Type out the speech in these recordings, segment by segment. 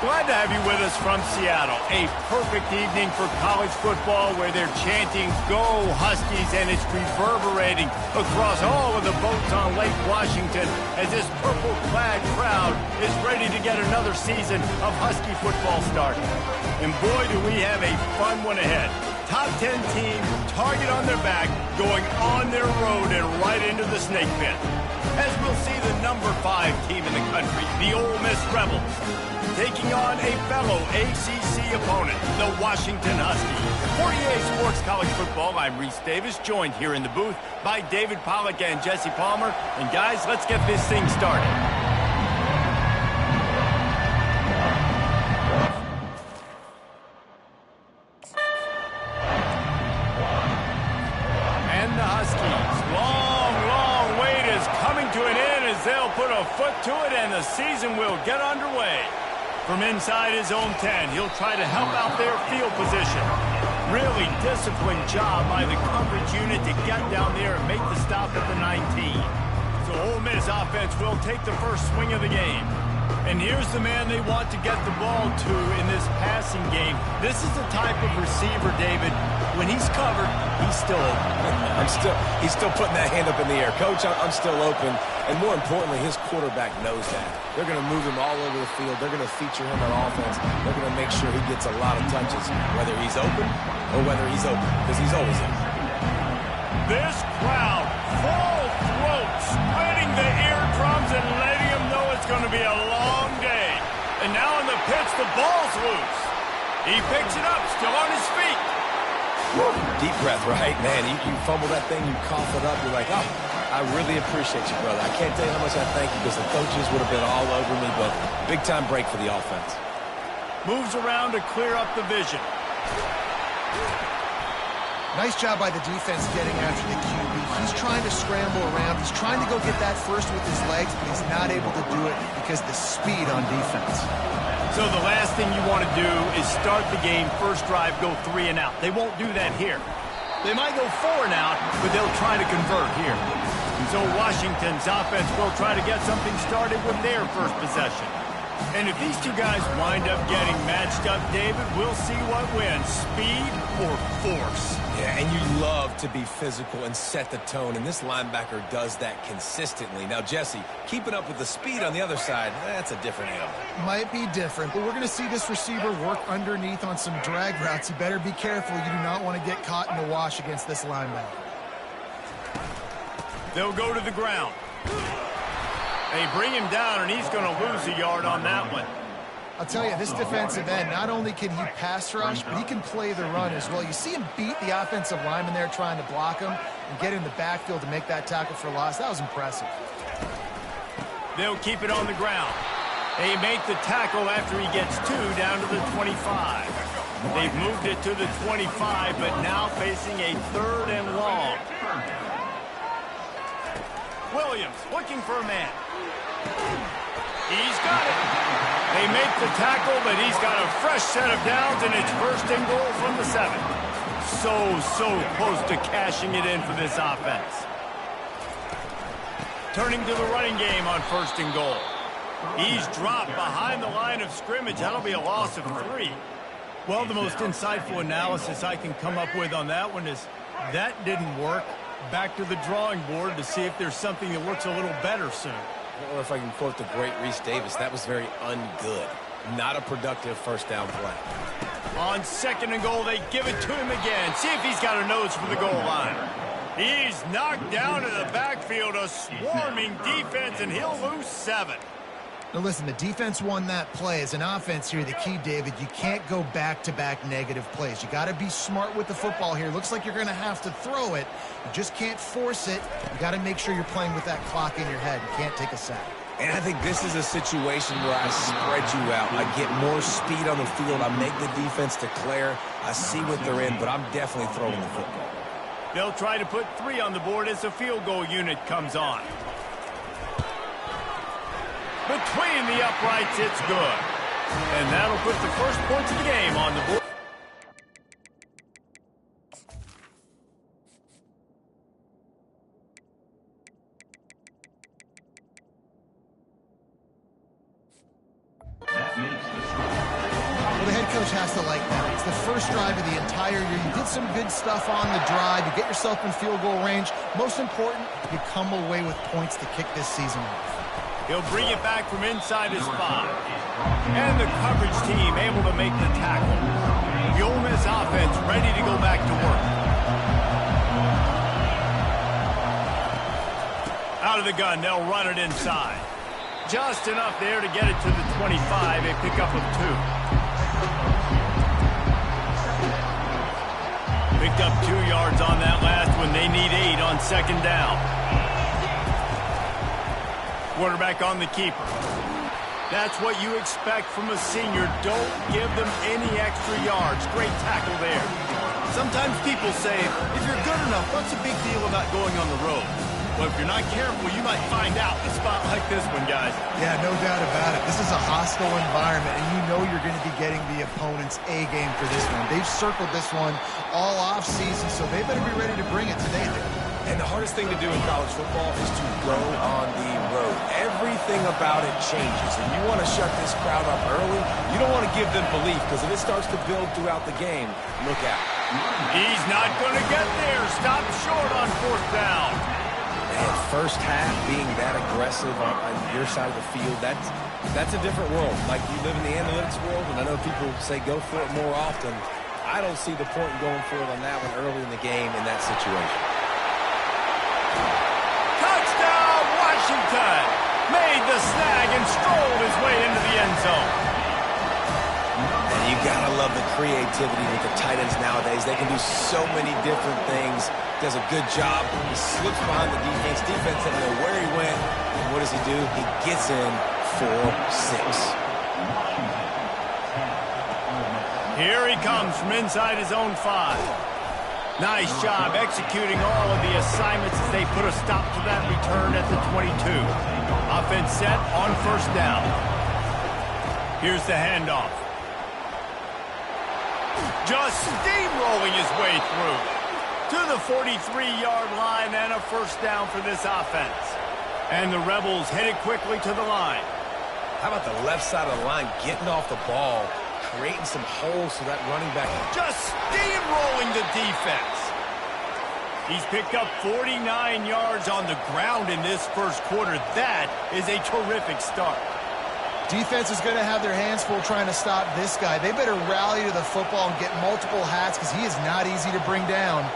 Glad to have you with us from Seattle. A perfect evening for college football where they're chanting, "Go Huskies," and it's reverberating across all of the boats on Lake Washington as this purple-clad crowd is ready to get another season of Husky football started. And boy, do we have a fun one ahead. Top 10 team, target on their back, going on their road and right into the snake pit. As we'll see the number 5 team in the country, the Ole Miss Rebels, taking on a fellow ACC opponent, the Washington Huskies. For EA Sports College Football, I'm Reese Davis, joined here in the booth by David Pollack and Jesse Palmer. And guys, let's get this thing started. And the Huskies, long wait is coming to an end as they'll put a foot to it and the season will get underway. From inside his own 10, he'll try to help out their field position. Really disciplined job by the coverage unit to get down there and make the stop at the 19. So Ole Miss offense will take the first swing of the game. And here's the man they want to get the ball to in this passing game. This is the type of receiver, David, when he's covered, he's still open. He's still putting that hand up in the air. Coach, I'm still open. And more importantly, his quarterback knows that. They're going to move him all over the field. They're going to feature him on offense. They're going to make sure he gets a lot of touches, whether he's open or whether he's open, because he's always open. This crowd, full throat, spreading the eardrums and letting him know it's going to be a long day. And now in the pitch, the ball's loose. He picks it up, still on his feet. Woo. Deep breath, right? Man, you fumble that thing, you cough it up, you're like, oh, I really appreciate you, brother. I can't tell you how much I thank you because the coaches would have been all over me, but big-time break for the offense. Moves around to clear up the vision. Nice job by the defense getting after the QB. He's trying to scramble around. He's trying to go get that first with his legs, but he's not able to do it because of the speed on defense. So the last thing you want to do is start the game, first drive, go 3 and out. They won't do that here. They might go 4 and out, but they'll try to convert here. And so Washington's offense will try to get something started with their first possession. And if these two guys wind up getting matched up, David, we'll see what wins, speed or force. Yeah, and you love to be physical and set the tone, and this linebacker does that consistently. Now, Jesse, keeping up with the speed on the other side, that's a different animal. Might be different, but we're going to see this receiver work underneath on some drag routes. You better be careful. You do not want to get caught in the wash against this linebacker. They'll go to the ground. They bring him down, and he's going to lose a yard on that one. I'll tell you, this defensive end, not only can he pass rush, but he can play the run as well. You see him beat the offensive lineman there trying to block him and get in the backfield to make that tackle for loss. That was impressive. They'll keep it on the ground. They make the tackle after he gets 2 down to the 25. They've moved it to the 25, but now facing a 3rd and long. Williams looking for a man. He's got it. They make the tackle, but he's got a fresh set of downs, and it's 1st and goal from the 7. So close to cashing it in for this offense. Turning to the running game on 1st and goal. He's dropped behind the line of scrimmage. That'll be a loss of 3. Well, the most insightful analysis I can come up with on that one is that didn't work. Back to the drawing board to see if there's something that looks a little better soon. Or if I can quote the great Reese Davis, that was very ungood. Not a productive first down play. On 2nd and goal, they give it to him again. See if he's got a nose for the goal line. He's knocked down to the backfield, a swarming defense, and he'll lose 7. Now listen, the defense won that play. As an offense here, the key, David, you can't go back-to-back negative plays. You got to be smart with the football here. Looks like you're going to have to throw it. You just can't force it. You got to make sure you're playing with that clock in your head. You can't take a sack. And I think this is a situation where I spread you out. I get more speed on the field. I make the defense declare. I see what they're in, but I'm definitely throwing the football. They'll try to put 3 on the board as the field goal unit comes on. Between the uprights, it's good. And that'll put the first points of the game on the board. That makes the coach has to like that. It's the first drive of the entire year. You did some good stuff on the drive. You get yourself in field goal range. Most important, you come away with points to kick this season off. He'll bring it back from inside his 5. And the coverage team able to make the tackle. The Ole Miss offense ready to go back to work. Out of the gun, they'll run it inside. Just enough there to get it to the 25, a pickup of 2. Picked up 2 yards on that last one. They need 8 on second down. Quarterback on the keeper. That's what you expect from a senior. Don't give them any extra yards. Great tackle there. Sometimes people say, if you're good enough, what's the big deal about going on the road? Well, if you're not careful, you might find out in a spot like this one, guys. Yeah, no doubt about it. This is a hostile environment, and you know you're going to be getting the opponent's A game for this one. They've circled this one all off-season, so they better be ready to bring it today. And the hardest thing to do in college football is to go on the road. Everything about it changes, and you want to shut this crowd up early. You don't want to give them belief, because if it starts to build throughout the game, look out. He's not going to get there. Stop short on 4th down. And first half being that aggressive on your side of the field, that's a different world. Like, you live in the analytics world, and I know people say go for it more often. I don't see the point in going for it on that one early in the game in that situation. Touchdown, Washington! Made the snag and strolled his way into the end zone. And you gotta love the creativity with the tight ends nowadays. They can do so many different things. Does a good job. He slips behind the defense. Defense doesn't know where he went. And what does he do? He gets in for 6. Here he comes from inside his own 5. Nice job executing all of the assignments as they put a stop to that return at the 22. Offense set on 1st down. Here's the handoff. Just steamrolling his way through to the 43-yard line, and a 1st down for this offense. And the Rebels headed quickly to the line. How about the left side of the line getting off the ball, creating some holes so that running back just steamrolling the defense. He's picked up 49 yards on the ground in this first quarter. That is a terrific start. Defense is going to have their hands full trying to stop this guy. They better rally to the football and get multiple hats, because he is not easy to bring down.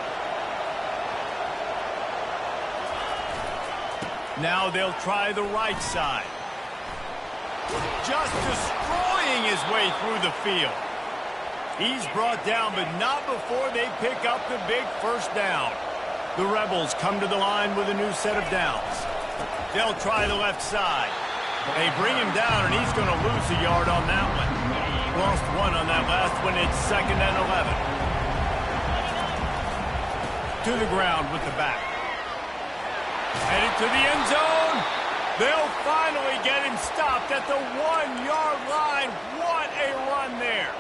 Now they'll try the right side. Just destroying his way through the field. He's brought down, but not before they pick up the big 1st down. The Rebels come to the line with a new set of downs. They'll try the left side. They bring him down, and he's going to lose a yard on that one. Lost 1 on that last one. It's 2nd and 11. To the ground with the back. Headed to the end zone. They'll finally get him stopped at the 1-yard line. What a run there.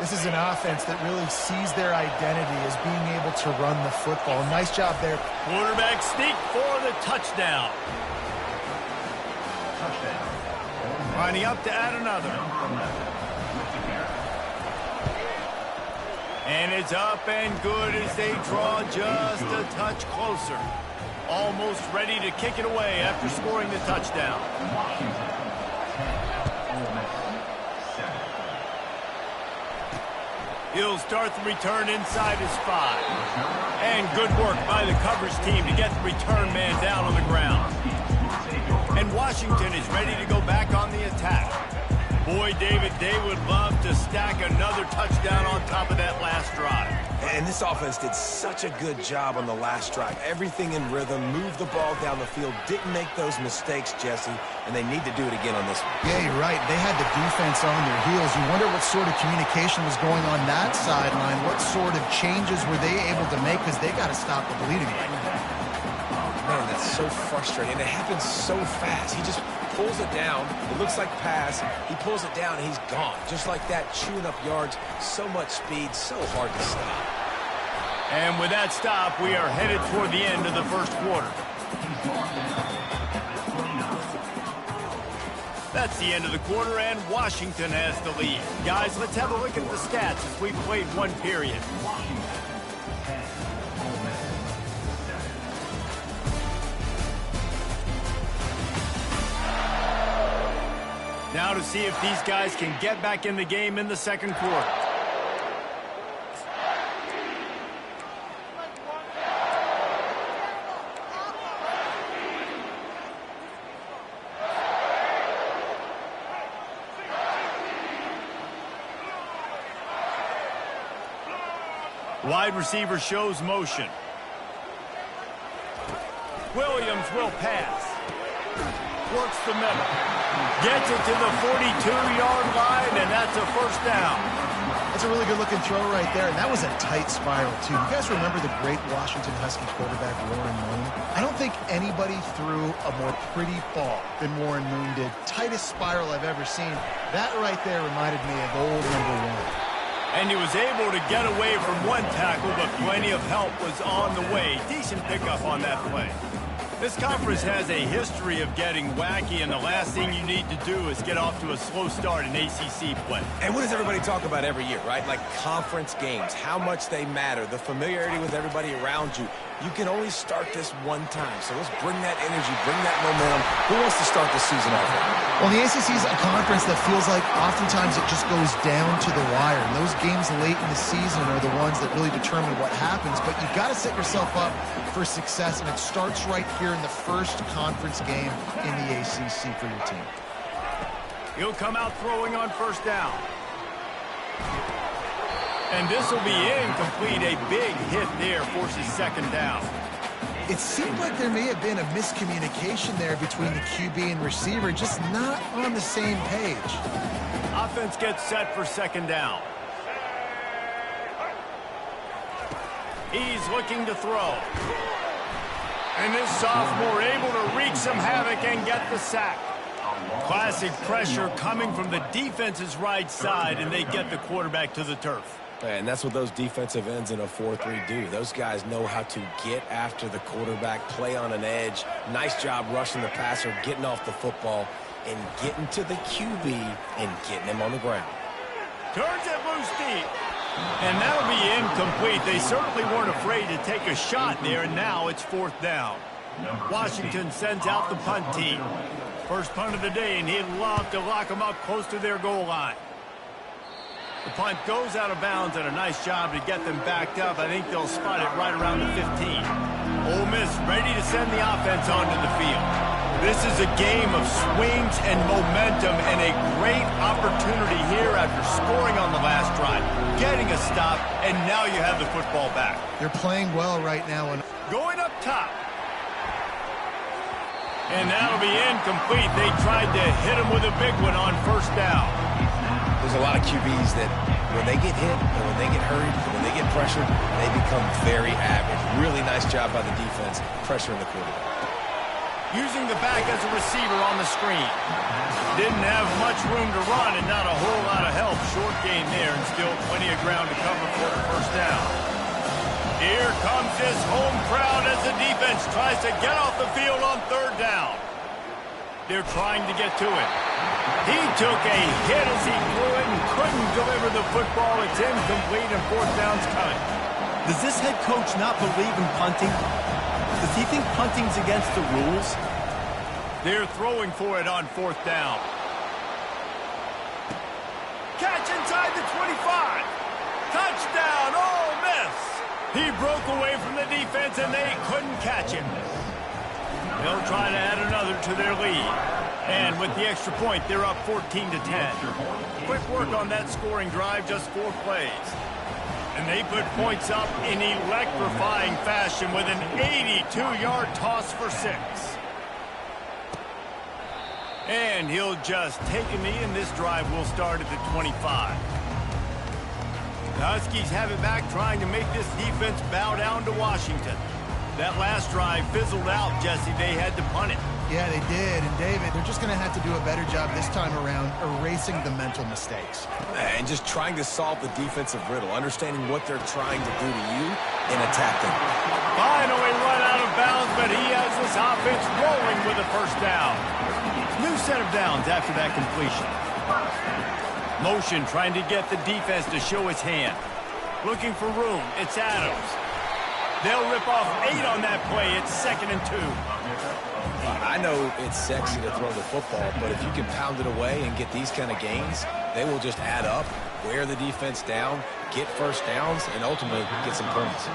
This is an offense that really sees their identity as being able to run the football. Nice job there. Quarterback sneak for the touchdown. Lining up to add another. And it's up and good as they draw just a touch closer. Almost ready to kick it away after scoring the touchdown. He'll start the return inside his 5. And good work by the coverage team to get the return man down on the ground. And Washington is ready to go back on the attack. Boy, David, they would love to stack another touchdown on top of that last drive. And this offense did such a good job on the last drive. Everything in rhythm, moved the ball down the field, didn't make those mistakes, Jesse, and they need to do it again on this one. Yeah, you're right. They had the defense on their heels. You wonder what sort of communication was going on that sideline. What sort of changes were they able to make, because they got to stop the bleeding right now. Man, that's so frustrating. It happens so fast. He just pulls it down. It looks like pass. He pulls it down, and he's gone. Just like that, chewing up yards. So much speed, so hard to stop. And with that stop, we are headed toward the end of the first quarter. That's the end of the quarter, and Washington has the lead. Guys, let's have a look at the stats as we played one period. Now to see if these guys can get back in the game in the second quarter. Wide receiver shows motion. Williams will pass. Works the middle. Gets it to the 42-yard line, and that's a first down. That's a really good-looking throw right there, and that was a tight spiral, too. You guys remember the great Washington Husky quarterback, Warren Moon? I don't think anybody threw a more pretty ball than Warren Moon did. Tightest spiral I've ever seen. That right there reminded me of old #1. And he was able to get away from one tackle, but plenty of help was on the way. Decent pickup on that play. This conference has a history of getting wacky, and the last thing you need to do is get off to a slow start in ACC play. And what does everybody talk about every year, right? Like conference games, how much they matter, the familiarity with everybody around you. You can only start this one time, so let's bring that energy, bring that momentum. Who wants to start the season off with? Well, the ACC is a conference that feels like oftentimes it just goes down to the wire. And those games late in the season are the ones that really determine what happens. But you've got to set yourself up for success, and it starts right here in the first conference game in the ACC for your team. He'll come out throwing on first down. And this will be incomplete. A big hit there forces second down. It seemed like there may have been a miscommunication there between the QB and receiver, just not on the same page. Offense gets set for second down. He's looking to throw. And this sophomore able to wreak some havoc and get the sack. Classic pressure coming from the defense's right side, and they get the quarterback to the turf. And that's what those defensive ends in a 4-3 do. Those guys know how to get after the quarterback, play on an edge. Nice job rushing the passer, getting off the football, and getting to the QB and getting him on the ground. Turns it loose deep. And that'll be incomplete. They certainly weren't afraid to take a shot there, and now it's fourth down. Washington sends out the punt team. First punt of the day, and he'd love to lock them up close to their goal line. The punt goes out of bounds, and a nice job to get them backed up. I think they'll spot it right around the 15. Ole Miss ready to send the offense onto the field. This is a game of swings and momentum, and a great opportunity here after scoring on the last drive, getting a stop, and now you have the football back. They're playing well right now. And going up top. And that'll be incomplete. They tried to hit him with a big one on first down. There's a lot of QBs that when they get hit and when they get hurried and when they get pressured, they become very average. Really nice job by the defense, pressuring the quarterback. Using the back as a receiver on the screen. Didn't have much room to run and not a whole lot of help. Short gain there and still plenty of ground to cover for the first down. Here comes this home crowd as the defense tries to get off the field on third down. They're trying to get to it. He took a hit as he threw it and couldn't deliver the football. It's incomplete and fourth down's coming. Does this head coach not believe in punting? Does he think punting's against the rules? They're throwing for it on fourth down. Catch inside the 25. Touchdown, Ole Miss. He broke away from the defense and they couldn't catch him. They'll try to add another to their lead. And with the extra point, they're up 14-10. Quick work on that scoring drive, just 4 plays. And they put points up in electrifying fashion with an 82-yard toss for 6. And he'll just take a knee, and this drive will start at the 25. The Huskies have it back, trying to make this defense bow down to Washington. That last drive fizzled out, Jesse. They had to punt it. Yeah, they did. And, David, they're just going to have to do a better job this time around erasing the mental mistakes. And just trying to solve the defensive riddle, understanding what they're trying to do to you and attack them. Finally run out of bounds, but he has this offense rolling with a first down. New set of downs after that completion. Motion trying to get the defense to show his hand. Looking for room. It's Adams. They'll rip off 8 on that play. It's 2nd and 2. I know it's sexy to throw the football, but if you can pound it away and get these kind of gains, they will just add up, wear the defense down, get first downs, and ultimately get some points.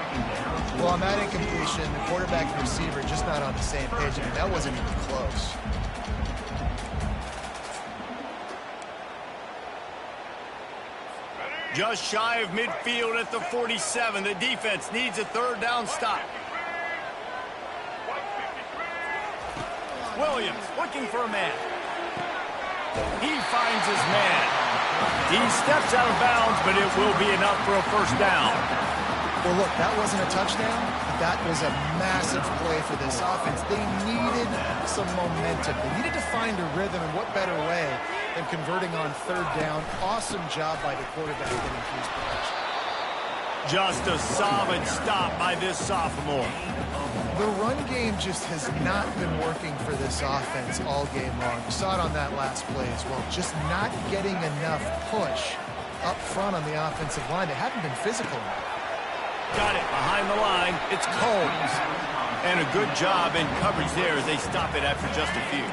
Well, on that incompletion, the quarterback and receiver just not on the same page. I mean, that wasn't even close. Just shy of midfield at the 47. The defense needs a 3rd down stop. Williams looking for a man. He finds his man. He steps out of bounds, but it will be enough for a 1st down. Well, look, that wasn't a touchdown, but that was a massive play for this offense. They needed some momentum. They needed to find a rhythm, and what better way than converting on 3rd down. Awesome job by the quarterback getting through his production. Just a solid stop by this sophomore. The run game just has not been working for this offense all game long. You saw it on that last play as well. Just not getting enough push up front on the offensive line. They haven't been physical enough. Got it behind the line. It's Combs. And a good job in coverage there as they stop it after just a few.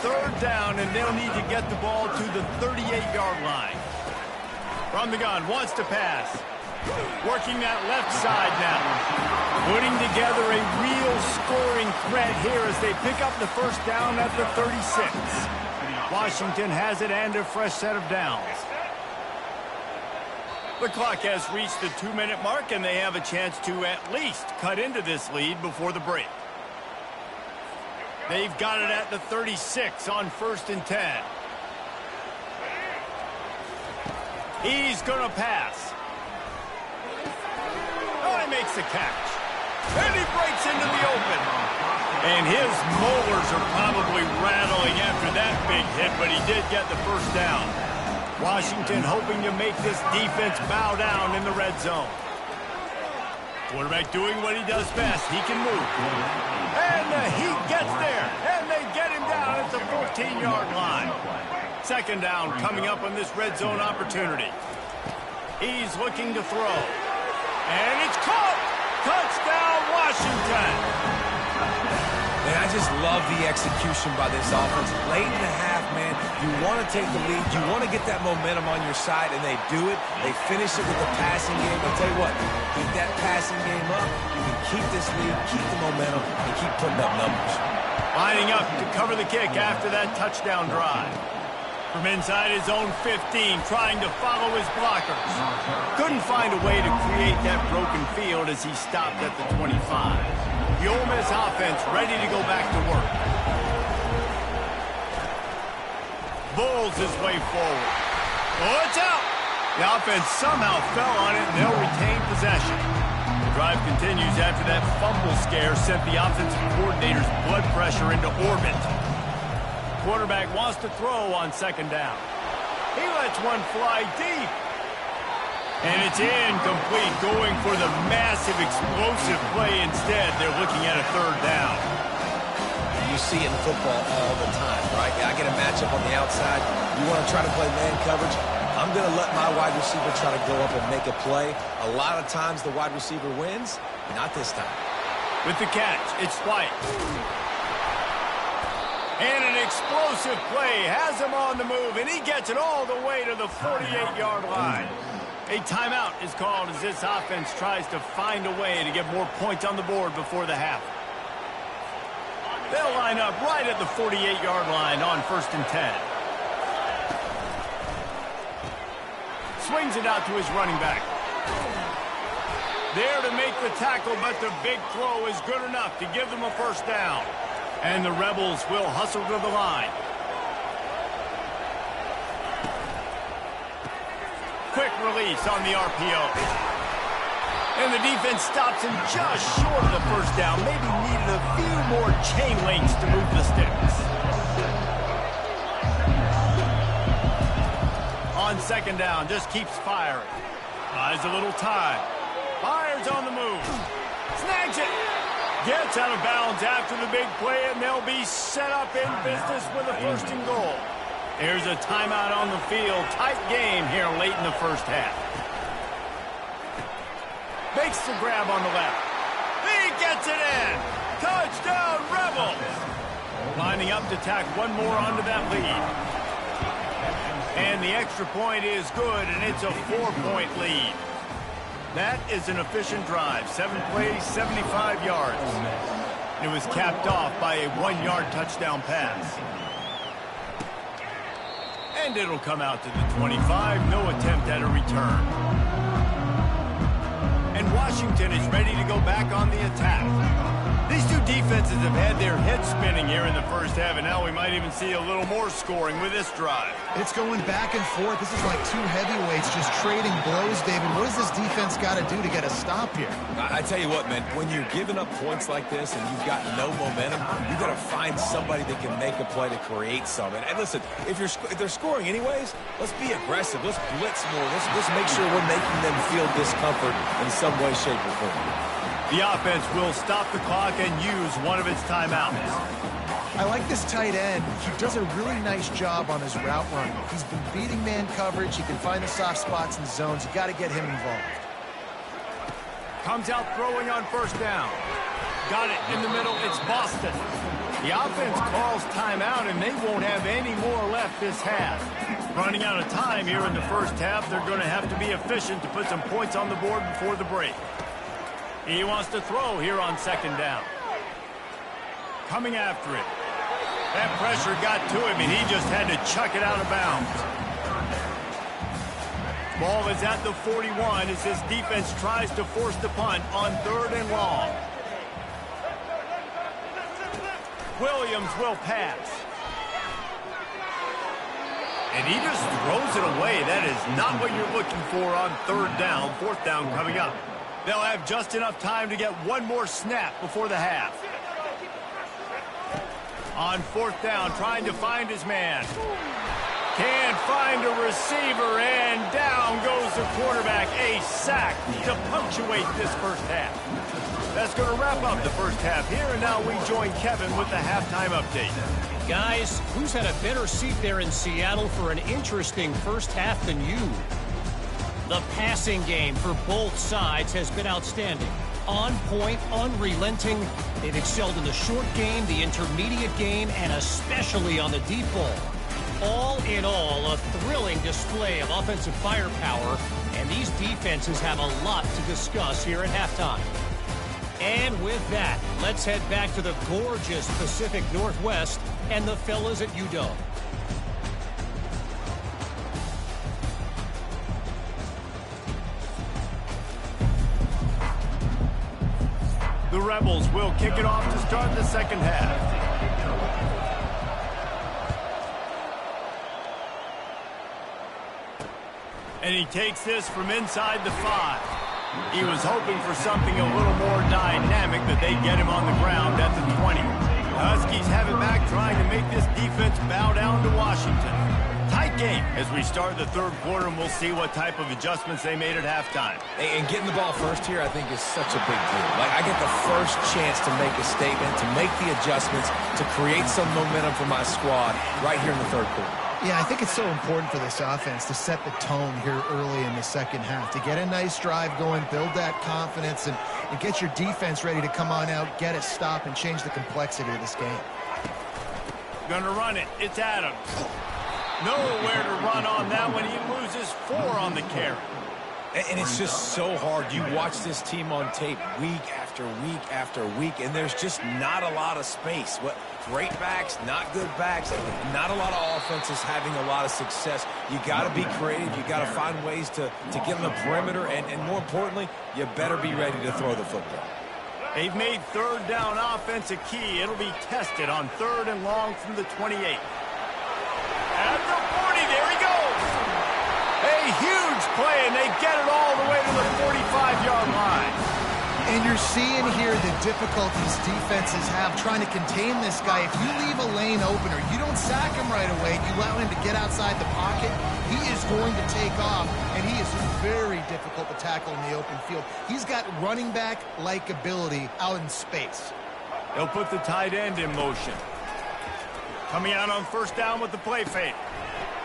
3rd down, and they'll need to get the ball to the 38-yard line. From the gun, wants to pass. Working that left side now. Putting together a real scoring threat here as they pick up the 1st down at the 36. Washington has it and a fresh set of downs. The clock has reached the 2-minute mark, and they have a chance to at least cut into this lead before the break. They've got it at the 36 on 1st and 10. He's going to pass. Oh, he makes the catch. And he breaks into the open. And his molars are probably rattling after that big hit, but he did get the 1st down. Washington hoping to make this defense bow down in the red zone. Quarterback doing what he does best. He can move. And the heat gets there. And they get him down at the 14-yard line. 2nd down coming up on this red zone opportunity. He's looking to throw. And it's caught. Touchdown, Washington. Man, I just love the execution by this offense. Late in the half, man, you want to take the lead. You want to get that momentum on your side, and they do it. They finish it with the passing game. I'll tell you what, keep that passing game up. You can keep this lead, keep the momentum, and keep putting up numbers. Lining up to cover the kick after that touchdown drive. From inside his own 15, trying to follow his blockers. Couldn't find a way to create that broken field as he stopped at the 25. The Ole Miss offense ready to go back to work. Bulls his way forward. Oh, it's out! The offense somehow fell on it, and they'll retain possession. The drive continues after that fumble scare sent the offensive coordinator's blood pressure into orbit. Quarterback wants to throw on 2nd down. He lets one fly deep. And it's incomplete, going for the massive explosive play instead. They're looking at a 3rd down. You see it in football all the time, right? I get a matchup on the outside. You want to try to play man coverage? I'm going to let my wide receiver try to go up and make a play. A lot of times the wide receiver wins. Not this time. With the catch, it's White. And an explosive play has him on the move, and he gets it all the way to the 48-yard line. A timeout is called as this offense tries to find a way to get more points on the board before the half. They'll line up right at the 48-yard line on 1st and 10. Swings it out to his running back. There to make the tackle, but the big throw is good enough to give them a 1st down. And the Rebels will hustle to the line. Quick release on the RPO. And the defense stops him just short of the 1st down. Maybe needed a few more chain links to move the sticks. On 2nd down, just keeps firing. Buys a little time. Fires on the move. Snags it. Gets out of bounds after the big play, and they'll be set up in business with a 1st and goal. Here's a timeout on the field. Tight game here late in the first half. Makes the grab on the left. He gets it in. Touchdown, Rebels. Lining up to tack one more onto that lead. And the extra point is good, and it's a 4-point lead. That is an efficient drive. 7 plays, 75 yards. It was capped off by a 1-yard touchdown pass. And it'll come out to the 25. No attempt at a return. And Washington is ready to go back on the attack. These two defenses have had their heads spinning here in the first half, and now we might even see a little more scoring with this drive. It's going back and forth. This is like two heavyweights just trading blows, David. What does this defense got to do to get a stop here? I tell you what, man, when you're giving up points like this and you've got no momentum, you got to find somebody that can make a play to create something. And listen, if they're scoring anyways, let's be aggressive. Let's blitz more. Let's make sure we're making them feel discomfort in some way, shape, or form. The offense will stop the clock and use one of its timeouts. I like this tight end. He does a really nice job on his route running. He's been beating man coverage. He can find the soft spots and zones. You got to get him involved. Comes out throwing on 1st down. Got it in the middle. It's Boston. The offense calls timeout, and they won't have any more left this half. Running out of time here in the first half, they're going to have to be efficient to put some points on the board before the break. He wants to throw here on 2nd down. Coming after it. That pressure got to him, and he just had to chuck it out of bounds. Ball is at the 41 as this defense tries to force the punt on 3rd and long. Williams will pass. And he just throws it away. That is not what you're looking for on 3rd down. 4th down coming up. They'll have just enough time to get one more snap before the half. On 4th down, trying to find his man. Can't find a receiver, and down goes the quarterback. A sack to punctuate this first half. That's going to wrap up the first half here, and now we join Kevin with the halftime update. Guys, who's had a better seat there in Seattle for an interesting first half than you? The passing game for both sides has been outstanding. On point, unrelenting. They've excelled in the short game, the intermediate game, and especially on the deep ball. All in all, a thrilling display of offensive firepower, and these defenses have a lot to discuss here at halftime. And with that, let's head back to the gorgeous Pacific Northwest and the fellas at UW. The Rebels will kick it off to start the second half. And he takes this from inside the 5. He was hoping for something a little more dynamic, that they get him on the ground at the 20. The Huskies have it back, trying to make this defense bow down to Washington. Tight game as we start the 3rd quarter, and we'll see what type of adjustments they made at halftime. And getting the ball first here, I think, is such a big deal. Like, I get the first chance to make a statement, to make the adjustments, to create some momentum for my squad right here in the 3rd quarter. Yeah, I think it's so important for this offense to set the tone here early in the second half, to get a nice drive going, build that confidence, and get your defense ready to come on out, get a stop, and change the complexity of this game. Gonna run it. It's Adams. Nowhere to run on that one. He loses 4 on the carry. And it's just so hard. You watch this team on tape week after week after week, and there's just not a lot of space. Great backs, not good backs, not a lot of offenses having a lot of success. You got to be creative. You got to find ways to get on the perimeter, and more importantly, you better be ready to throw the football. They've made 3rd down offense a key. It'll be tested on 3rd and long from the 28. At the 40, there he goes. A huge play, and they get it all the way to the 45-yard line. And you're seeing here the difficulties defenses have trying to contain this guy. If you leave a lane open or you don't sack him right away, you allow him to get outside the pocket, he is going to take off, and he is very difficult to tackle in the open field. He's got running back-like ability out in space. They'll put the tight end in motion. Coming out on first down with the play fake.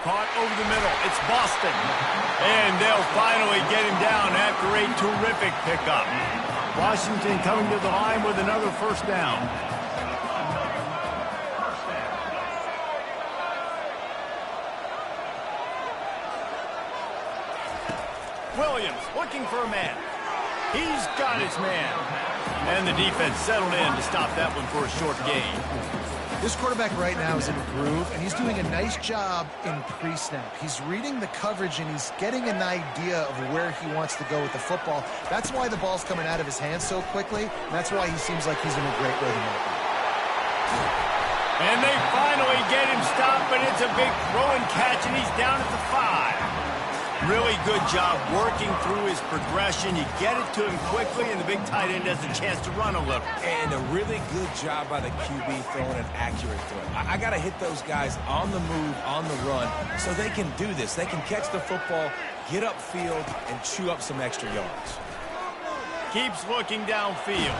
Caught over the middle. It's Boston. And they'll finally get him down after a terrific pickup. Washington coming to the line with another first down. Williams looking for a man. He's got his man. And the defense settled in to stop that one for a short gain. This quarterback right now is in a groove, and he's doing a nice job in pre-snap. He's reading the coverage, and he's getting an idea of where he wants to go with the football. That's why the ball's coming out of his hands so quickly, and that's why he seems like he's in a great rhythm right now. And they finally get him stopped, but it's a big throw and catch, and he's down at the 5. Really good job working through his progression. You get it to him quickly, and the big tight end has a chance to run a little. And a really good job by the QB throwing an accurate throw. I got to hit those guys on the move, on the run, so they can do this. They can catch the football, get upfield, and chew up some extra yards. Keeps looking downfield.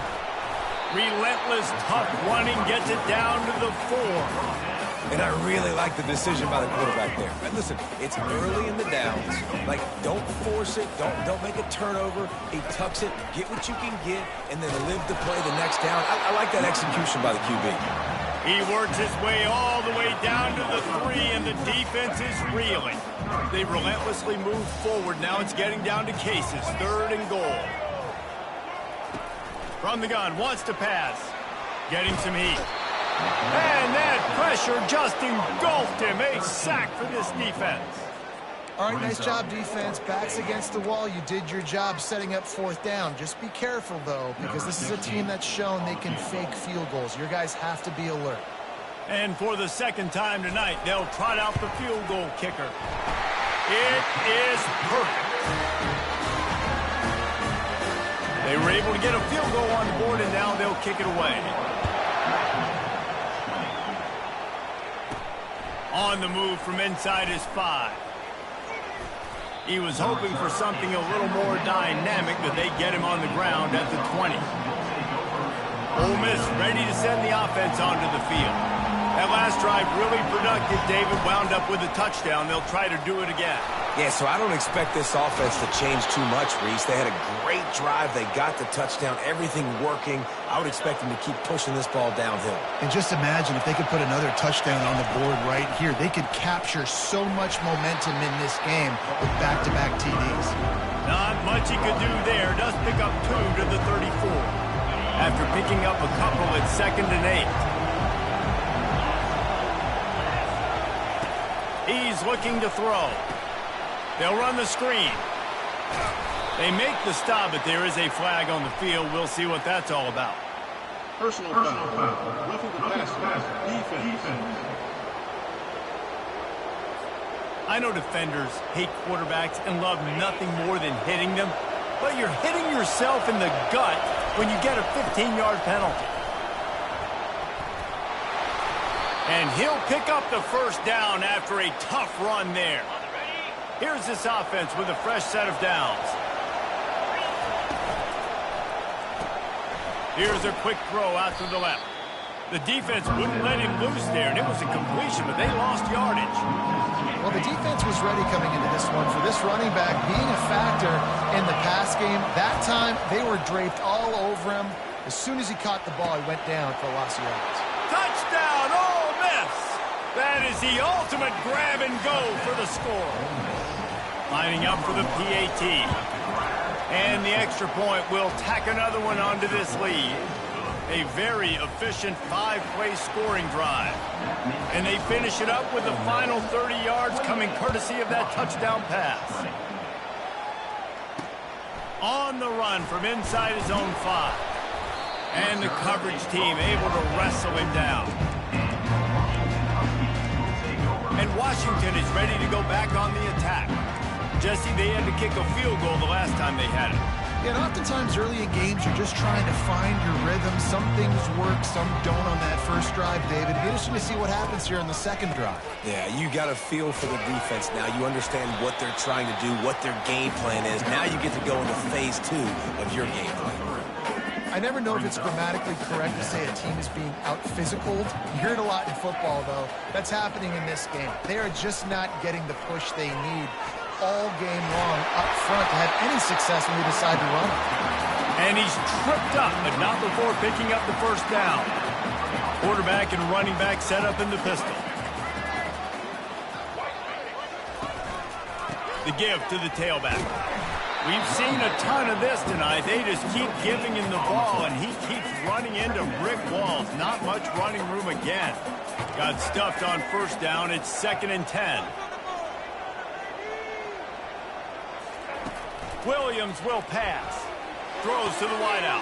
Relentless, tough running, gets it down to the 4. And I really like the decision by the quarterback there. And listen, it's early in the downs. Like, don't force it. Don't make a turnover. He tucks it, get what you can get, and then live to play the next down. I like that execution by the QB. He works his way all the way down to the 3, and the defense is reeling. They relentlessly move forward. Now it's getting down to cases. 3rd and goal. From the gun, wants to pass. Getting some heat. And that pressure just engulfed him. A sack for this defense. All right, nice job, defense. Backs against the wall. You did your job setting up 4th down. Just be careful, though, because this is a team that's shown they can fake field goals. Your guys have to be alert. And for the 2nd time tonight, they'll trot out the field goal kicker. It is perfect. They were able to get a field goal on the board, and now they'll kick it away. On the move from inside his 5. He was hoping for something a little more dynamic, but they get him on the ground at the 20. Ole Miss ready to send the offense onto the field. That last drive really productive. David wound up with a touchdown. They'll try to do it again. Yeah, so I don't expect this offense to change too much, Reese. They had a great drive. They got the touchdown. Everything working. I would expect them to keep pushing this ball downhill. And just imagine if they could put another touchdown on the board right here. They could capture so much momentum in this game with back-to-back TDs. Not much he could do there. Does pick up 2 to the 34. After picking up a couple at 2nd and 8. He's looking to throw. They'll run the screen. They make the stop, but there is a flag on the field. We'll see what that's all about. Personal foul. Roughing the passer. Defense. I know defenders hate quarterbacks and love nothing more than hitting them, but you're hitting yourself in the gut when you get a 15-yard penalty. And he'll pick up the first down after a tough run there. Here's this offense with a fresh set of downs. Here's a quick throw out to the left. The defense wouldn't let him loose there, and it was a completion, but they lost yardage. Well, the defense was ready coming into this one for this running back being a factor in the pass game. That time, they were draped all over him. As soon as he caught the ball, he went down for a loss of yards. Touchdown, Ole Miss! That is the ultimate grab and go for the score. Lining up for the PAT. And the extra point will tack another one onto this lead. A very efficient 5-play scoring drive. And they finish it up with the final 30 yards coming courtesy of that touchdown pass. On the run from inside his own 5. And the coverage team able to wrestle him down. And Washington is ready to go back on the attack. Jesse, they had to kick a field goal the last time they had it. Yeah, and oftentimes early in games, you're just trying to find your rhythm. Some things work, some don't on that first drive, David. Be interesting to see what happens here in the second drive. Yeah, you got a feel for the defense now. You understand what they're trying to do, what their game plan is. Now you get to go into phase 2 of your game plan. I never know if it's grammatically correct to say a team is being out-physicaled. You hear it a lot in football, though. That's happening in this game. They are just not getting the push they need all game long up front to have any success when they decide to run it. And he's tripped up, but not before picking up the first down. Quarterback and running back set up in the pistol. The give to the tailback. We've seen a ton of this tonight. They just keep giving him the ball, and he keeps running into brick walls. Not much running room again. Got stuffed on first down. It's 2nd and 10. Williams will pass. Throws to the wideout.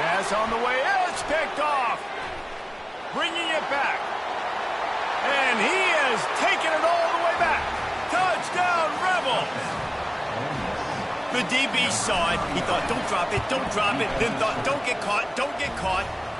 Pass on the way. It's picked off. Bringing it back. And he has taken it all the way back. Touchdown, Rebels. The DB saw it. He thought, don't drop it, don't drop it. Then thought, don't get caught.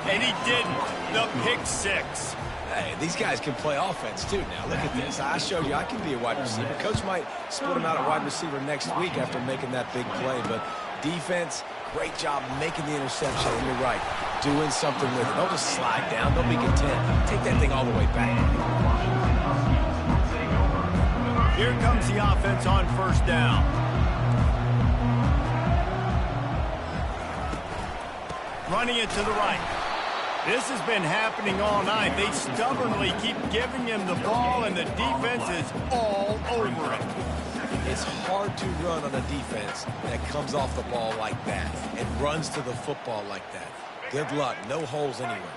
And he didn't. The pick 6. Hey, these guys can play offense, too. Now, look at this. I showed you I can be a wide receiver. Coach might split him out at wide receiver next week after making that big play. But defense, great job making the interception. And you're right, doing something with it. Don't just slide down. Don't be content. Take that thing all the way back. Here comes the offense on first down. Running it to the right. This has been happening all night. They stubbornly keep giving him the ball, and the defense is all over it. It's hard to run on a defense that comes off the ball like that and runs to the football like that. Good luck. No holes anywhere.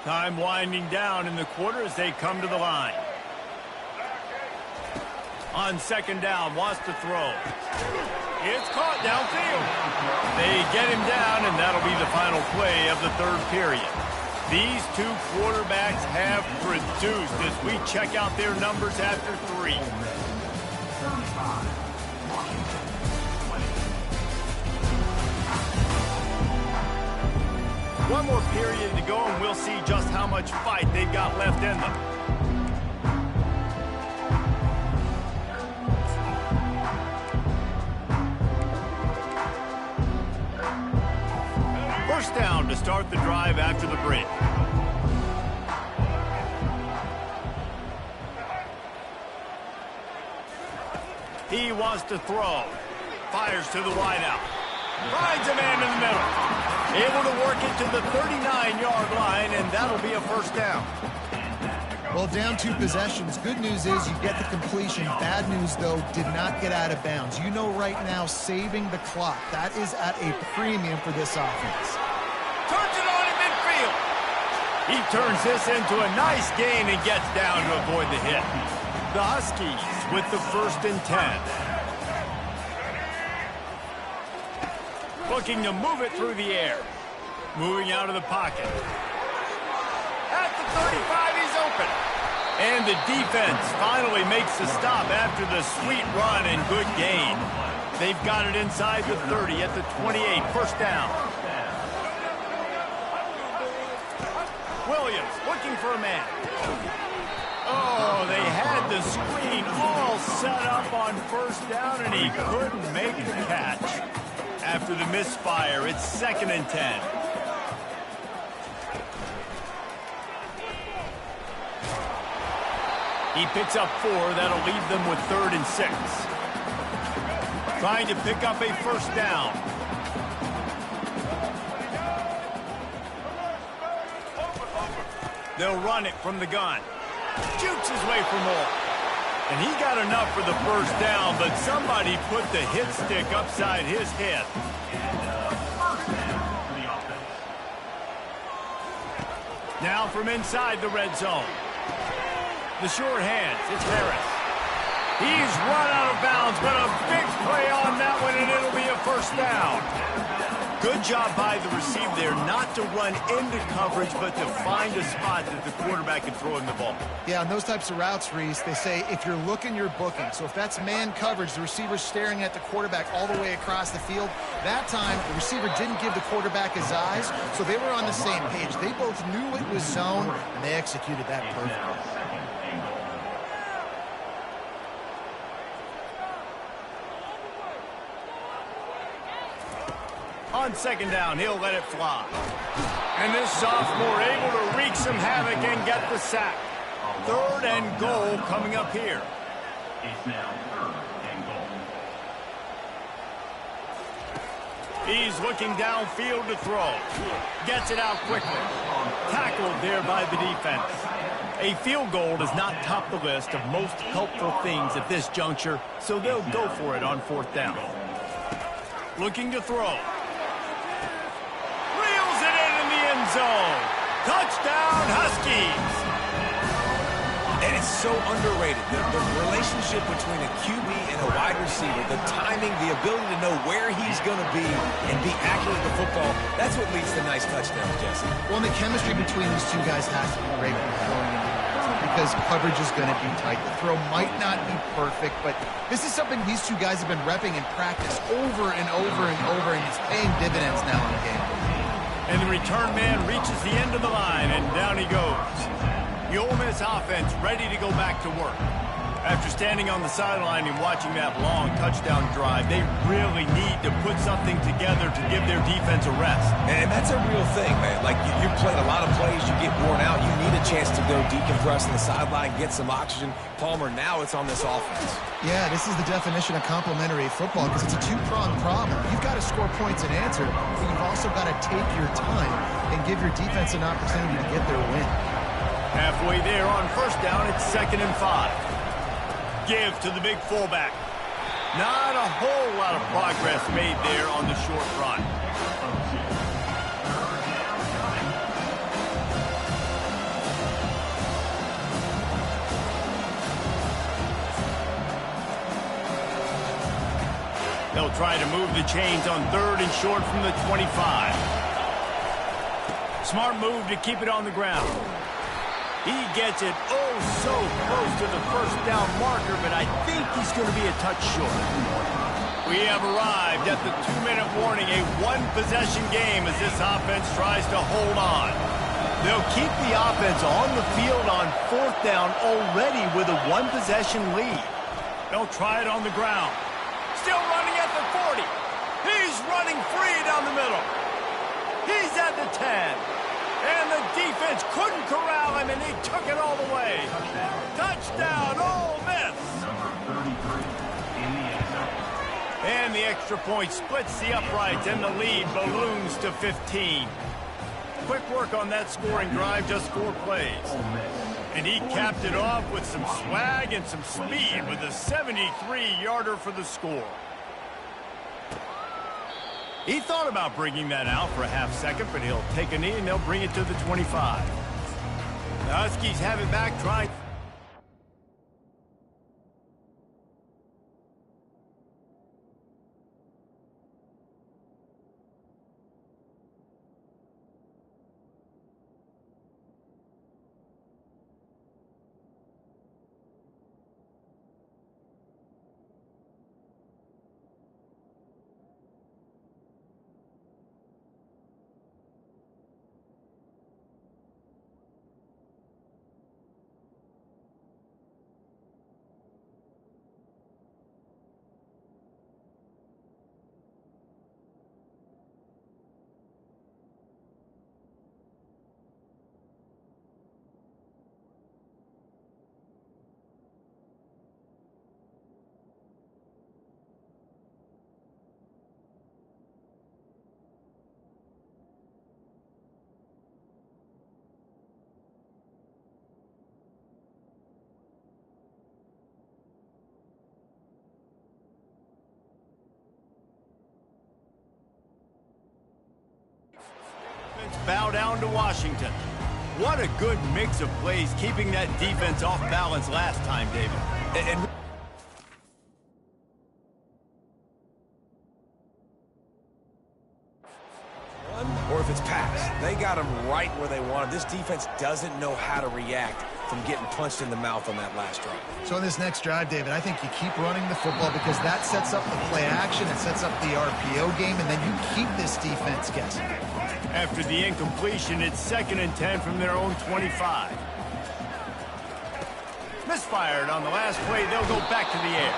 Time winding down in the quarter as they come to the line. On second down, wants to throw. It's caught downfield. They get him down, and that'll be the final play of the third period. These two quarterbacks have produced as we check out their numbers after 3. One more period to go, and we'll see just how much fight they've got left in them. First down to start the drive after the break. He wants to throw. Fires to the wideout. Finds a man in the middle. Able to work it to the 39-yard line, and that'll be a first down. Well, down 2 possessions. Good news is you get the completion. Bad news, though, did not get out of bounds. You know right now, saving the clock, that is at a premium for this offense. Turns it on in midfield. He turns this into a nice gain and gets down to avoid the hit. The Huskies with the 1st and 10. Looking to move it through the air. Moving out of the pocket. At the 35, he's open. And the defense finally makes the stop after the sweet run and good gain. They've got it inside the 30 at the 28. First down. Williams looking for a man. Oh, they had the screen all set up on first down, and he couldn't make the catch. After the misfire, it's 2nd and 10. He picks up 4. That'll leave them with 3rd and 6. Trying to pick up a first down. They'll run it from the gun. Shoots his way for more. And he got enough for the first down, but somebody put the hit stick upside his head. Now from inside the red zone. The short hands, it's Harris. He's run out of bounds, but a big play on that one, and it'll be a first down. Good job by the receiver there not to run into coverage, but to find a spot that the quarterback can throw him the ball. Yeah, on those types of routes, Reese, they say if you're looking, you're booking. So if that's man coverage, the receiver's staring at the quarterback all the way across the field. That time, the receiver didn't give the quarterback his eyes, so they were on the same page. They both knew it was zone, and they executed that perfectly. On second down, he'll let it fly. And this sophomore able to wreak some havoc and get the sack. 3rd and goal coming up here. It's now 3rd and goal. He's looking downfield to throw. Gets it out quickly. Tackled there by the defense. A field goal does not top the list of most helpful things at this juncture, so they'll go for it on 4th down. Looking to throw. Zone. Touchdown, Huskies. And it's so underrated. The relationship between a QB and a wide receiver, the timing, the ability to know where he's going to be and be accurate with the football, that's what leads to nice touchdowns, Jesse. Well, and the chemistry between these two guys has to be great because coverage is going to be tight. The throw might not be perfect, but this is something these two guys have been repping in practice over and over and over, and it's paying dividends now in the game. And the return man reaches the end of the line, and down he goes. The Ole Miss offense ready to go back to work. After standing on the sideline and watching that long touchdown drive, they really need to put something together to give their defense a rest. And that's a real thing, man. Like, you've played a lot of plays, you get worn out, you need a chance to go decompress on the sideline, get some oxygen. Palmer, now it's on this offense. Yeah, this is the definition of complementary football because it's a two-pronged problem. You've got to score points and answer, but you've also got to take your time and give your defense an opportunity to get their win. Halfway there on 1st down, it's 2nd and 5. Give to the big fullback. Not a whole lot of progress made there on the short run. They'll try to move the chains on 3rd and short from the 25. Smart move to keep it on the ground. He gets it so close to the 1st down marker, but I think he's going to be a touch short. We have arrived at the 2-minute warning, a one-possession game as this offense tries to hold on. They'll keep the offense on the field on 4th down already with a one-possession lead. They'll try it on the ground. Still running at the 40. He's running free down the middle. He's at the 10. And the defense couldn't corral him, and he took it all the way. Touchdown, Ole Miss. Number 33 in the end zone. And the extra point splits the uprights, and the lead balloons to 15. Quick work on that scoring drive, just 4 plays. And he capped it off with some swag and some speed with a 73-yarder for the score. He thought about bringing that out for a half second, but he'll take a knee and they'll bring it to the 25. The Huskies have it back, trying. Bow down to Washington. What a good mix of plays, keeping that defense off balance last time, David. And or if it's pass. They got him right where they want him. This defense doesn't know how to react from getting punched in the mouth on that last drive. So in this next drive, David, I think you keep running the football because that sets up the play action, it sets up the RPO game, and then you keep this defense guessing. After the incompletion, it's 2nd and 10 from their own 25. Misfired on the last play. They'll go back to the air.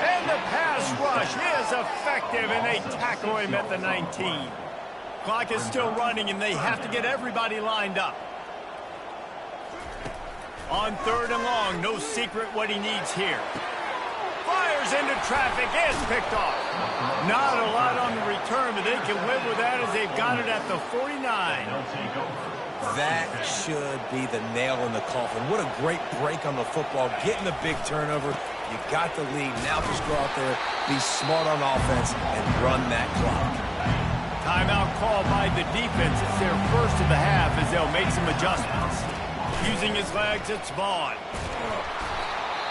And the pass rush is effective, and they tackle him at the 19. Clock is still running, and they have to get everybody lined up. On 3rd and long, no secret what he needs here. Fires into traffic, is picked off. Not a lot on the return, but they can live with that as they've got it at the 49. That should be the nail in the coffin. What a great break on the football. Getting the big turnover. You got the lead. Now just go out there, be smart on offense, and run that clock. Timeout call by the defense. It's their first of the half as they'll make some adjustments. Using his legs, it's Vaughn.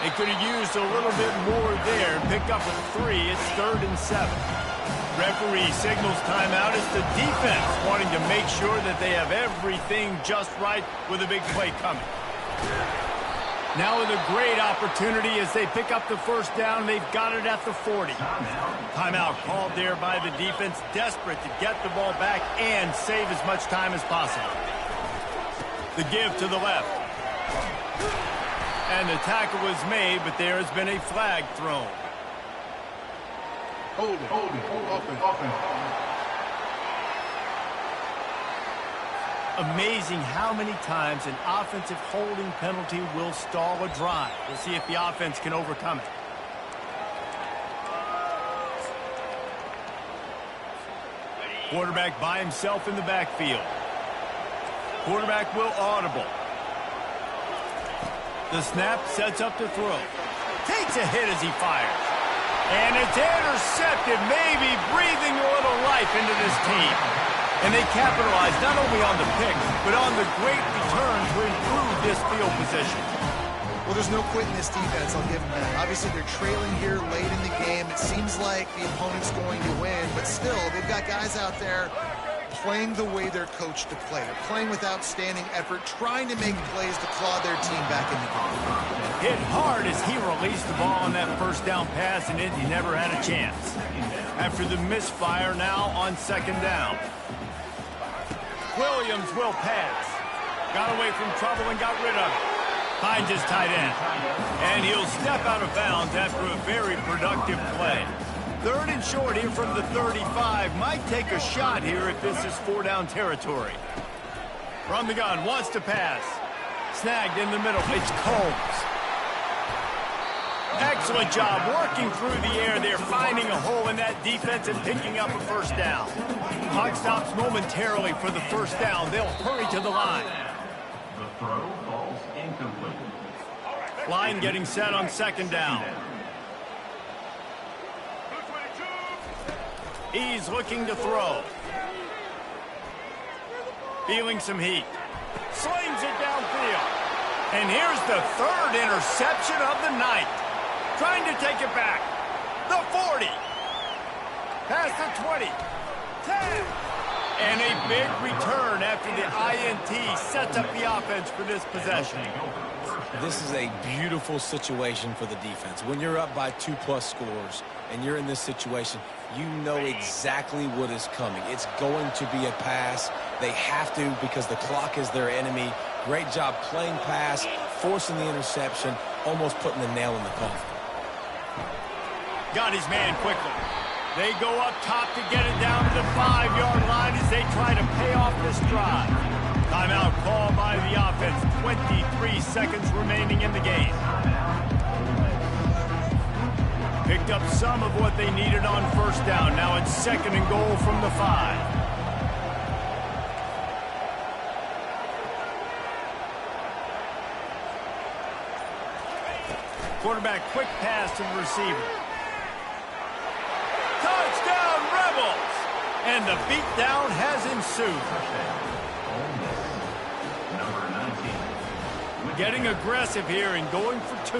They could have used a little bit more there and picked up a 3. It's 3rd and 7. Referee signals timeout as the defense wanting to make sure that they have everything just right with a big play coming. Now with a great opportunity as they pick up the first down. They've got it at the 40. Timeout called there by the defense, desperate to get the ball back and save as much time as possible. The give to the left. And the tackle was made, but there has been a flag thrown. Hold it. Offense. Amazing how many times an offensive holding penalty will stall a drive. We'll see if the offense can overcome it. Quarterback by himself in the backfield. Quarterback will audible. The snap sets up the throw. Takes a hit as he fires. And it's intercepted, maybe breathing a little life into this team. And they capitalize not only on the pick, but on the great return to improve this field position. Well, there's no quit in this defense, I'll give them that. Obviously, they're trailing here late in the game. It seems like the opponent's going to win, but still, they've got guys out there playing the way they're coached to play. They're playing with outstanding effort, trying to make plays to claw their team back in the game. Hit hard as he released the ball on that first down pass, and Indy never had a chance. After the misfire, now on 2nd down. Williams will pass. Got away from trouble and got rid of it. Finds his tight end. And he'll step out of bounds after a very productive play. 3rd and short here from the 35. Might take a shot here if this is 4-down territory. From the gun, wants to pass. Snagged in the middle. It's Combs. Excellent job working through the air there, finding a hole in that defense and picking up a first down. Clock stops momentarily for the first down. They'll hurry to the line. The throw falls incomplete. Line getting set on 2nd down. He's looking to throw. Feeling some heat. Slings it downfield. And here's the 3rd interception of the night. Trying to take it back. The 40. Past the 20. 10. And a big return after the INT sets up the offense for this possession. This is a beautiful situation for the defense. When you're up by 2+ scores and you're in this situation, you know exactly what is coming. It's going to be a pass. They have to because the clock is their enemy. Great job playing pass, forcing the interception, almost putting the nail in the coffin. Got his man quickly. They go up top to get it down to the 5-yard line as they try to pay off this drive. Timeout call by the offense. 23 seconds remaining in the game. Picked up some of what they needed on first down. Now it's 2nd and goal from the 5. Quarterback quick pass to the receiver. Touchdown, Rebels! And the beatdown has ensued. Number 19. Getting aggressive here and going for 2.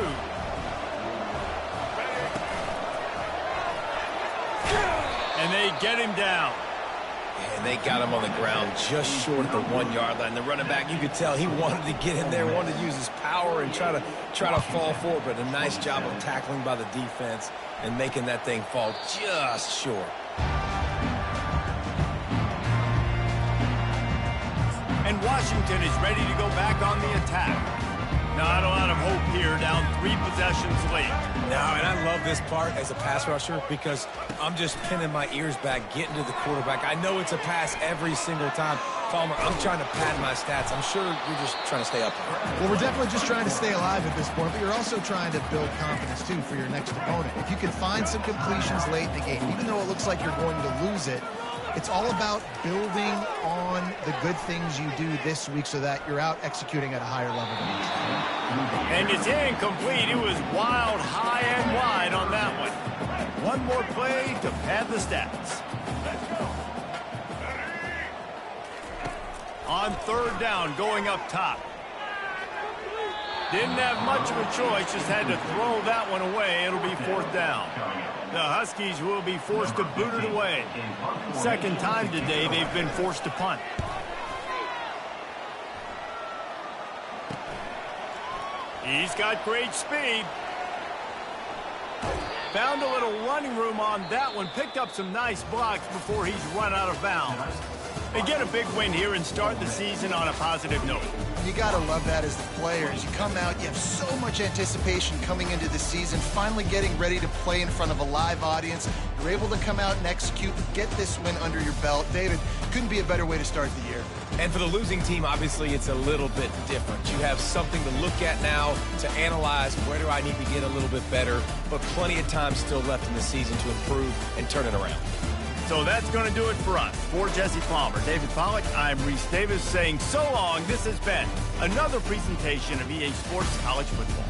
And they get him down. And they got him on the ground just short of the 1-yard line. The running back, you could tell he wanted to get in there, wanted to use his power and try to fall forward, but a nice job of tackling by the defense and making that thing fall just short. And Washington is ready to go back on the attack. Not a lot of hope here, down 3 possessions late. No, and I love this part as a pass rusher because I'm just pinning my ears back, getting to the quarterback. I know it's a pass every single time. Palmer, I'm trying to pad my stats. I'm sure you're just trying to stay up there. Well, we're definitely just trying to stay alive at this point, but you're also trying to build confidence, too, for your next opponent. If you can find some completions late in the game, even though it looks like you're going to lose it, it's all about building on the good things you do this week so that you're out executing at a higher level than next time. And it's incomplete. It was wild, high and wide on that one. One more play to pad the stats. On 3rd down, going up top. Didn't have much of a choice, just had to throw that one away. It'll be 4th down. The Huskies will be forced to boot it away. Second time today they've been forced to punt. He's got great speed. Found a little running room on that one. Picked up some nice blocks before he's run out of bounds. They get a big win here and start the season on a positive note. You got to love that as the players. You come out, you have so much anticipation coming into the season, finally getting ready to play in front of a live audience. You're able to come out and execute, get this win under your belt. David, couldn't be a better way to start the year. And for the losing team, obviously, it's a little bit different. You have something to look at now, to analyze where do I need to get a little bit better, but plenty of time still left in the season to improve and turn it around. So that's going to do it for us. For Jesse Palmer, David Pollack, I'm Reese Davis saying so long. This has been another presentation of EA Sports College Football.